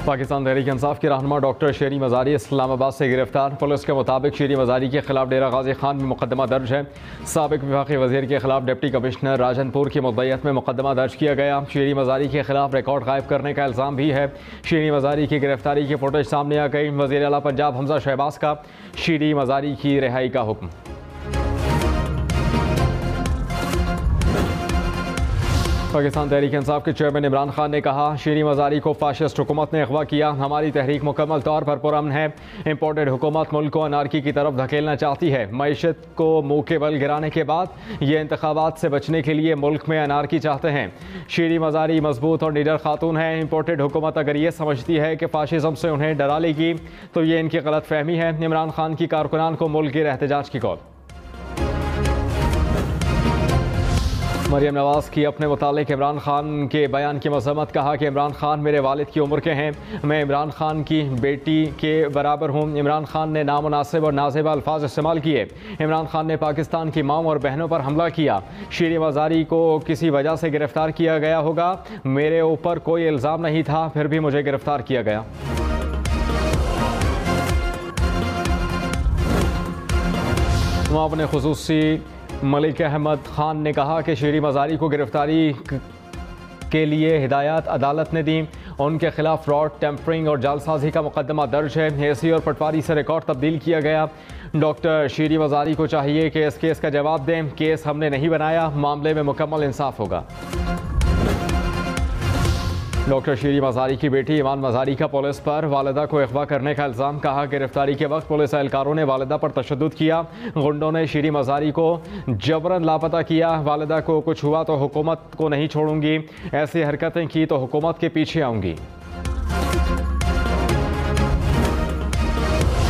पाकिस्तान तहरीक इंसाफ के रहनुमा डॉक्टर शेरी मज़ारी इस्लामाबाद से गिरफ्तार। पुलिस के मुताबिक शेरी मज़ारी के खिलाफ डेरा गाजी खान में मुकदमा दर्ज है। साबिक वफाकी वज़ीर के खिलाफ डिप्टी कमिश्नर राजनपुर की मुद्दईयत में मुकदमा दर्ज किया गया। शेरी मज़ारी के खिलाफ रिकॉर्ड गायब करने का इल्ज़ाम भी है। शेरी मज़ारी की गिरफ्तारी की फुटेज सामने आ गई। वज़ीर आला पंजाब हमजा शहबाज का शेरी मज़ारी की रिहाई का हुक्म। पाकिस्तान तहरीक इंसाफ के चेयरमैन इमरान खान ने कहा, शेरी मज़ारी को फाशिस्ट हुकूमत ने अगवा किया। हमारी तहरीक मुकम्मल तौर पर पुरअमन है। इम्पोर्टेड हुकूमत मुल्क को अनारकी की तरफ धकेलना चाहती है। मईशत को मुँह के बल गिराने के बाद ये इंतखाबात से बचने के लिए मुल्क में अनारकी चाहते हैं। शेरी मज़ारी मजबूत और निडर खातून है। इम्पोर्टेड हुकूमत अगर ये समझती है कि फाशिज़म से उन्हें डरा लेगी तो ये इनकी गलत फहमी है। इमरान खान की कारकुनान को मुल्क गिर एहतजाज की कॉल। मरियम नवाज की अपने मुतालिक इमरान खान के बयान की मजम्मत। कहा कि इमरान खान मेरे वालिद की उम्र के हैं, मैं इमरान खान की बेटी के बराबर हूँ। इमरान खान ने नामुनासिब और नाज़ेबा अल्फाज इस्तेमाल किए। इमरान खान ने पाकिस्तान की माँ और बहनों पर हमला किया। शेरी मज़ारी को किसी वजह से गिरफ्तार किया गया होगा। मेरे ऊपर कोई इल्ज़ाम नहीं था, फिर भी मुझे गिरफ्तार किया गया। मुआविन खुसूसी मलिक अहमद खान ने कहा कि शेरी मज़ारी को गिरफ्तारी के लिए हिदायत अदालत ने दी। उनके खिलाफ फ्रॉड, टेम्परिंग और जालसाजी का मुकदमा दर्ज है। एसी और पटवारी से रिकॉर्ड तब्दील किया गया। डॉक्टर शेरी मज़ारी को चाहिए कि इस केस का जवाब दें। केस हमने नहीं बनाया, मामले में मुकम्मल इंसाफ होगा। डॉक्टर शेरी मज़ारी की बेटी ईमान मज़ारी का पुलिस पर वालिदा को अगवा करने का इल्ज़ाम। कहा, गिरफ्तारी के वक्त पुलिस एहलकारों ने वालिदा पर तशद्दुद किया। गुंडों ने शेरी मज़ारी को जबरन लापता किया। वालिदा को कुछ हुआ तो हुकूमत को नहीं छोड़ूंगी, ऐसी हरकतें की तो हुकूमत के पीछे आऊँगी।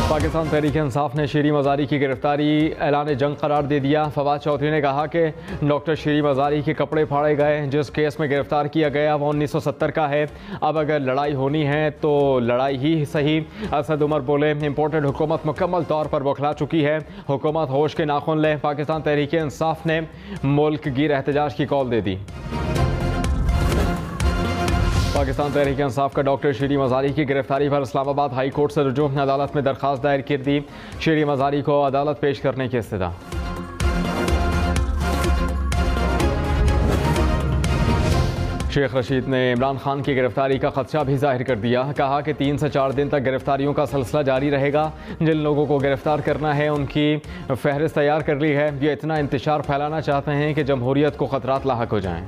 पाकिस्तान तहरीक इंसाफ ने शेरी मज़ारी की गिरफ्तारी ऐलान जंग करार दे दिया। फवाद चौधरी ने कहा कि डॉक्टर शेरी मज़ारी के कपड़े फाड़े गए। जिस केस में गिरफ्तार किया गया वो 1970 का है। अब अगर लड़ाई होनी है तो लड़ाई ही सही। असद उमर बोले, इम्पोर्टेड हुकूमत मुकम्मल तौर पर बौखला चुकी है। हुकूमत होश के नाखून ले। पाकिस्तान तहरीक इंसाफ ने मुल्क गिर एहतजाज की कॉल दे दी। पाकिस्तान तहरीक इंसाफ का डॉक्टर शेरी मज़ारी की गिरफ्तारी पर इस्लामाबाद हाई कोर्ट से रुजू अदालत में दरख्वास्त दायर कर दी। शेरी मज़ारी को अदालत पेश करने की इस्तदा। शेख रशीद ने इमरान खान की गिरफ्तारी का खदशा भी जाहिर कर दिया। कहा कि 3 से 4 दिन तक गिरफ्तारियों का सिलसिला जारी रहेगा। जिन लोगों को गिरफ्तार करना है उनकी फहरिस्त तैयार कर ली है। ये इतना इंतशार फैलाना चाहते हैं कि जमहूरियत को खतरात लाहक हो जाएं।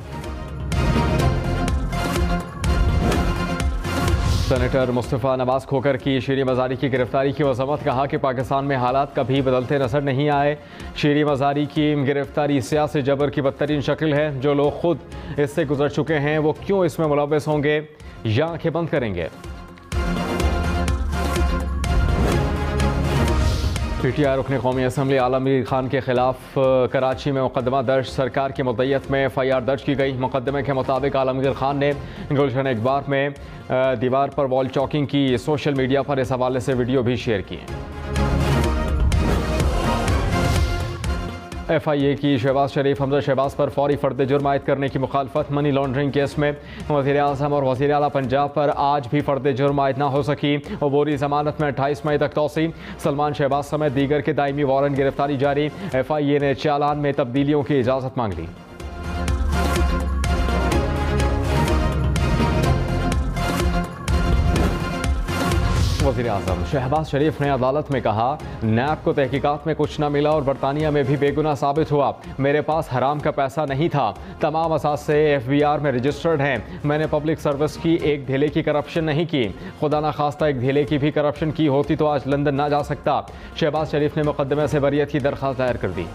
सेनेटर मुस्तफ़ा नवाज खोकर की शेरी मज़ारी की गिरफ्तारी की मजम्मत। कहा कि पाकिस्तान में हालात कभी बदलते नजर नहीं आए। शेरी मज़ारी की गिरफ्तारी सियासी जबर की बदतरीन शक्ल है। जो लोग खुद इससे गुजर चुके हैं वो क्यों इसमें मुलव्वस होंगे या आंखें बंद करेंगे। पीटीआई रुकन कौमी असम्बली आलम अली खान के खिलाफ कराची में मुकदमा दर्ज। सरकार की मुद्दईयत में FIR दर्ज की गई। मुकदमे के मुताबिक आलमगीर खान ने गुलशन इकबार में दीवार पर वॉल चॉकिंग की। सोशल मीडिया पर इस हवाले से वीडियो भी शेयर किए। FIA की शहबाज शरीफ हमजा शहबाज पर फौरी फर्द जुर्म आयद करने की मुखालफत। मनी लॉन्ड्रिंग केस में वज़ीर आज़म और वज़ीर आला पंजाब पर आज भी फर्द जुर्म आयद ना हो सकी। अबूरी ज़मानत में 28 मई तक तोसी। सलमान शहबाज समेत दीगर के दायमी वारंट गिरफ्तारी जारी। FIA ने चालान में तब्दीलियों की इजाज़त मांग ली। वज़ीर आज़म शहबाज शरीफ ने अदालत में कहा, नैब को तहकीकात में कुछ न मिला और बरतानिया में भी बेगुनाह साबित हुआ। मेरे पास हराम का पैसा नहीं था। तमाम असासे FBR में रजिस्टर्ड हैं। मैंने पब्लिक सर्विस की एक धेले की करप्शन नहीं की। खुदा न खास्ता एक धेले की भी करप्शन की होती तो आज लंदन ना जा सकता। शहबाज शरीफ ने मुकदमे से बरियत की दरख्वास्त दायर कर दी।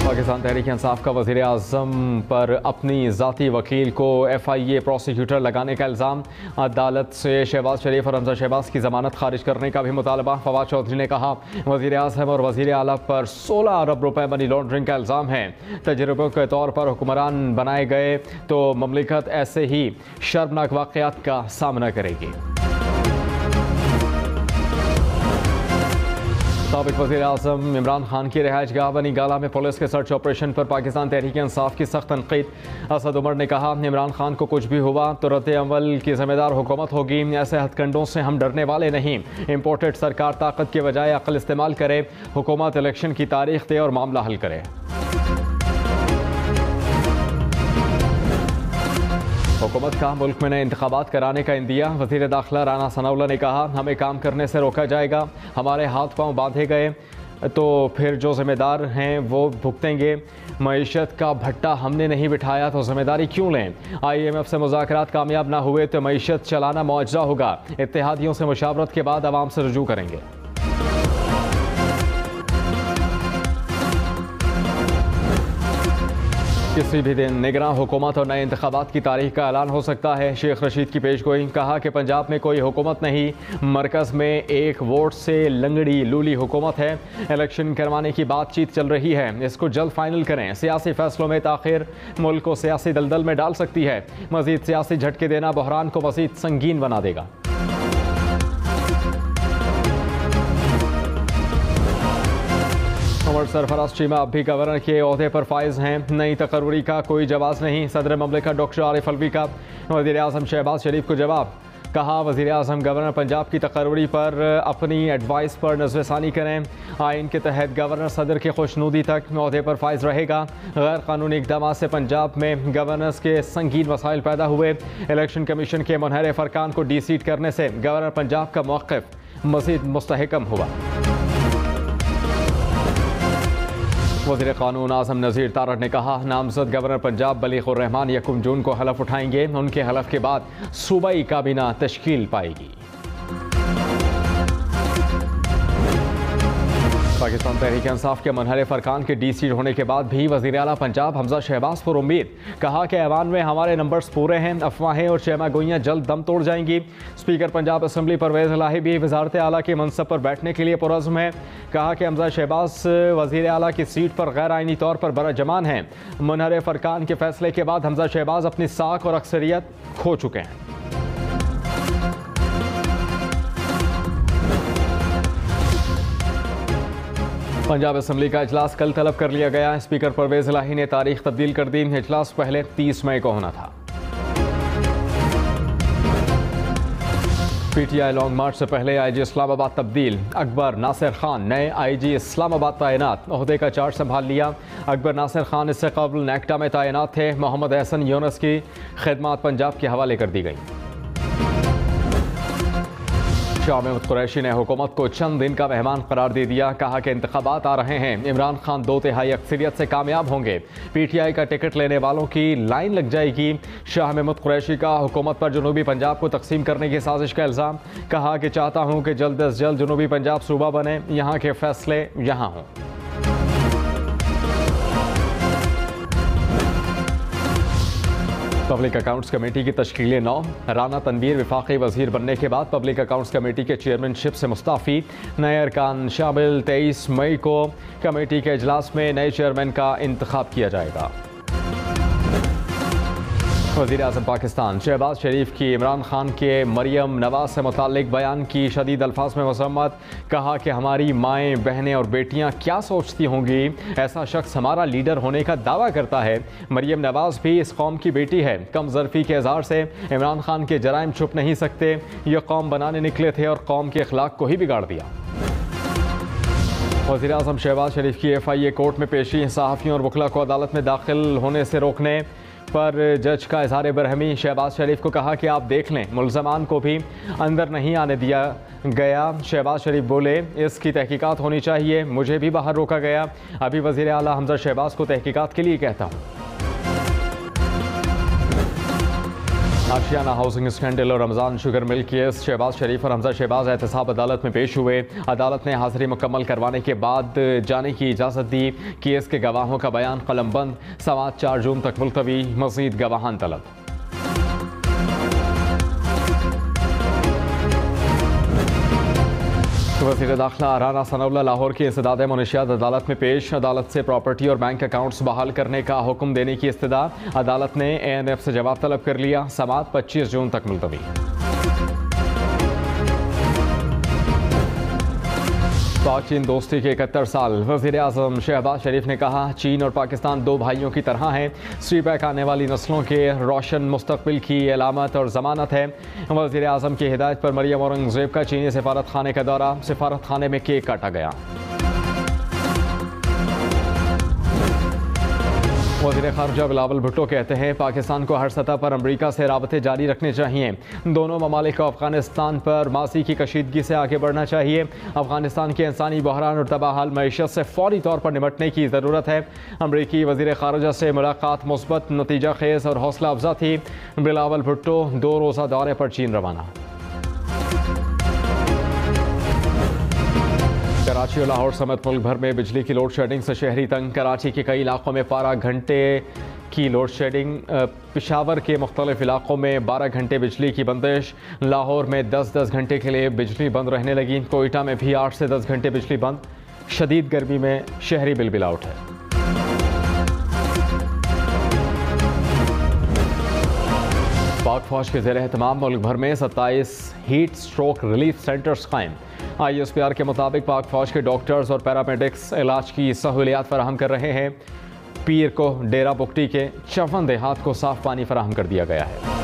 पाकिस्तान तहरीक इंसाफ का वज़ीर आज़म पर अपनी ज़ाती वकील को FIA प्रोसिक्यूटर लगाने का इल्ज़ाम। अदालत से शहबाज शरीफ और हमजा शहबाज की ज़मानत खारिज करने का भी मुतालबा। फवाद चौधरी ने कहा, वज़ीर आज़म और वज़ीर आला पर 16 अरब रुपए मनी लॉन्ड्रिंग का इल्ज़ाम है। तजुर्बे के तौर पर हुक्मरान बनाए गए तो ममलिकत ऐसे ही शर्मनाक वाक़यात का सामना करेगी। साबिक वज़ीर-ए-आज़म इमरान खान की रिहाइशगाह बनी गाला में पुलिस के सर्च ऑपरेशन पर पाकिस्तान तहरीक इंसाफ की सख्त तनकीद। असद उमर ने कहा, इमरान खान को कुछ भी हुआ तो रद्द अमल की जिम्मेदार हुकूमत होगी। ऐसे हथकंडों से हम डरने वाले नहीं। इम्पोर्टेड सरकार ताकत के बजाय अक्ल इस्तेमाल करे। हुकूमत इलेक्शन की तारीख दे और मामला हल करे। हुकूमत का मुल्क में नए इंतखाबात कराने का इंदिया। वज़ीर दाखिला राना सनाउल्लाह ने कहा, हमें काम करने से रोका जाएगा। हमारे हाथ पांव बांधे गए तो फिर जो जिम्मेदार हैं वो भुगतेंगे। मईशत का भट्टा हमने नहीं बिठाया तो जिम्मेदारी क्यों लें। IMF से मुज़ाकरात कामयाब ना हुए तो मईशत चलाना मुआवजा होगा। इत्तेहादियों से मुशावरत के बाद आवाम से रुजू करेंगे। किसी भी दिन निगरान हुकूमत और नए इंतखाबात की तारीख का ऐलान हो सकता है। शेख रशीद की पेशगोई। कहा कि पंजाब में कोई हुकूमत नहीं, मरकज़ में एक वोट से लंगड़ी लूली हुकूमत है। इलेक्शन करवाने की बातचीत चल रही है, इसको जल्द फाइनल करें। सियासी फैसलों में ताख़िर मुल्क को सियासी दलदल में डाल सकती है। मज़ीद सियासी झटके देना बहरान को मज़ीद संगीन बना देगा। उमर सरफराज चीमा अब भी गवर्नर के ओहदे पर फाइज हैं। नई तकर्री का कोई जवाब नहीं। सदर ममलिकत डॉक्टर आरिफ अलवी का वज़ीर आज़म शहबाज शरीफ को जवाब। कहा, वज़ीर आज़म गवर्नर पंजाब की तकर्री पर अपनी एडवाइस पर नज़रसानी करें। आइन के तहत गवर्नर सदर की खुशनुदी तक ओहदे पर फाइज रहेगा। गैर कानूनी इक़दाम से पंजाब में गवर्नर्स के संगीन मसाइल पैदा हुए। इलेक्शन कमीशन के मुनहरिफ अरकान को डीसीट करने से गवर्नर पंजाब का मौक़िफ़ मज़ीद मुस्तहकम हुआ। वज़ीर क़ानून आज़म नज़ीर तारड़ ने कहा, नामज़द गवर्नर पंजाब बलीग़ुर रहमान 1 जून को हलफ उठाएंगे। उनके हलफ के बाद सूबाई काबीना तश्कील पाएगी। पाकिस्तान तहरीक इंसाफ के मुनहरिफ अरकान के डीसीट होने के बाद भी वज़ीर आला पंजाब हमजा शहबाज पर उम्मीद। कहा कि ऐवान में हमारे नंबर्स पूरे हैं। अफवाहें और शहमा गोइयाँ जल्द दम तोड़ जाएंगी। स्पीकर पंजाब असम्बली परवेज़ इलाही भी वज़ारत आला के मनसब पर बैठने के लिए पुरज़्म है। कहा कि हमजा शहबाज वज़ीर आला की सीट पर गैर आइनी तौर पर बरजमान हैं। मुनहरिफ अरकान के फैसले के बाद हमजा शहबाज अपनी साख और अक्सरियत खो चुके हैं। पंजाब असम्बली का इजलास कल तलब कर लिया गया। स्पीकर परवेज़ इलाही ने तारीख तब्दील कर दी। इजलास पहले 30 मई को होना था। PTI लॉन्ग मार्च से पहले IG इस्लामाबाद तब्दील। अकबर नासिर खान नए IG इस्लामाबाद तैनात। ओहदे का चार्ज संभाल लिया। अकबर नासिर खान इससे कबल नेक्टा में तैनात थे। मोहम्मद एहसन यूनुस की खिदमत पंजाब के हवाले कर दी गई। शाह महमूद कुरैशी ने हुकूमत को चंद दिन का मेहमान करार दे दिया। कहा कि इंतखाबात आ रहे हैं, इमरान खान 2/3 अक्सरियत से कामयाब होंगे। PTI का टिकट लेने वालों की लाइन लग जाएगी। शाह महमूद कुरैशी का हुकूमत पर जनूबी पंजाब को तकसीम करने की साजिश का इल्ज़ाम। कहा कि चाहता हूँ कि जल्द अज जल्द जनूबी पंजाब सूबा बने, यहाँ के फैसले यहाँ हों। पब्लिक अकाउंट्स कमेटी की तश्कील 9। राना तनवीर वफाकी वजीर बनने के बाद पब्लिक अकाउंट्स कमेटी के चेयरमैनशिप से मुस्ताफ़ी। नए अरकान शामिल। 23 मई को कमेटी के इजलास में नए चेयरमैन का इंतखाब किया जाएगा। वज़ीर आज़म पाकिस्तान शहबाज शरीफ की इमरान खान के मरियम नवाज से मुताल्लिक बयान की शदीद अल्फाज में मज़म्मत। कहा कि हमारी माएँ, बहनें और बेटियाँ क्या सोचती होंगी, ऐसा शख्स हमारा लीडर होने का दावा करता है। मरियम नवाज भी इस कौम की बेटी है। कम ज़रफ़ी के इज़हार से इमरान खान के जराइम छुप नहीं सकते। ये कौम बनाने निकले थे और कौम के अखलाक को ही बिगाड़ दिया। वज़ीर आज़म शहबाज शरीफ की FIA कोर्ट में पेशी। सहाफ़ियों और वकला को अदालत में दाखिल होने से रोकने पर जज का इज़हार बरहमी। शहबाज शरीफ को कहा कि आप देख लें, मुल्ज़मान को भी अंदर नहीं आने दिया गया। शहबाज शरीफ बोले, इसकी तहकीकात होनी चाहिए, मुझे भी बाहर रोका गया। अभी वज़ीर आला हमजा शहबाज को तहकीकात के लिए कहता हूँ। आशियाना हाउसिंग स्कैंडल और Ramzan sugar mill case. Shehbaz Sharif और हमजा शहबाज एहतसाब अदालत में पेश हुए। अदालत ने हाज़िरी मुकम्मल करवाने के बाद जाने की इजाज़त दी। केस के गवाहों का बयान कलमबंद। समाअत 4 जून तक मुलतवी। मज़ीद गवाहान तलब। वज़ीर दाखिला राना सनाउल्लाह लाहौर की इंसदाद मुनशियात अदालत में पेश। अदालत से प्रॉपर्टी और बैंक अकाउंट्स बहाल करने का हुक्म देने की इस्तदा। अदालत ने ANF से जवाब तलब कर लिया। समाअत 25 जून तक मुलतवी। पाक चीन दोस्ती के 71 साल। वज़ीर आज़म शहबाज शरीफ ने कहा, चीन और पाकिस्तान दो भाइयों की तरह हैं। सी पैक आने वाली नस्लों के रोशन मुस्तकबिल की अलामत और ज़मानत है। वज़ीर आज़म की हिदायत पर मरियम औरंगज़ेब का चीनी सफारत खाने का दौरा। सफारत खाने में केक काटा गया। वज़ीर ख़ारजा बिलावल भुट्टो कहते हैं, पाकिस्तान को हर सतह पर अमरीका से राबते जारी रखने चाहिए। दोनों ममालिक को अफ़गानिस्तान पर माजी की कशीदगी से आगे बढ़ना चाहिए। अफ़गानिस्तान के इंसानी बहरान और तबाहाल मईशत से फौरी तौर पर निपटने की ज़रूरत है। अमरीकी वज़ीर ख़ारजा से मुलाकात मुस्बत, नतीजा खेज़ और हौसला अफजा थी। बिलावल भुट्टो 2 रोज़ा दौरे पर चीन रवाना। कराची और लाहौर समेत मुल्क भर में बिजली की लोड शेडिंग से शहरी तंग। कराची के कई इलाकों में 12 घंटे की लोड शेडिंग। पेशावर के मुख्तलिफ इलाकों में 12 घंटे बिजली की बंदिश। लाहौर में 10-10 घंटे के लिए बिजली बंद रहने लगी। कोयटा में भी 8 से 10 घंटे बिजली बंद। शदीद गर्मी में शहरी बिलबिलाउट है। पाक फौज के ज़ेर एहतमाम मुल्क भर में 27 हीट स्ट्रोक रिलीफ सेंटर्स कायम। ISPR के मुताबिक पाक फौज के डॉक्टर्स और पैरामेडिक्स इलाज की सहूलियात फराहम कर रहे हैं। पीर को डेरा बुगटी के 54 देहात को साफ पानी फराहम कर दिया गया है।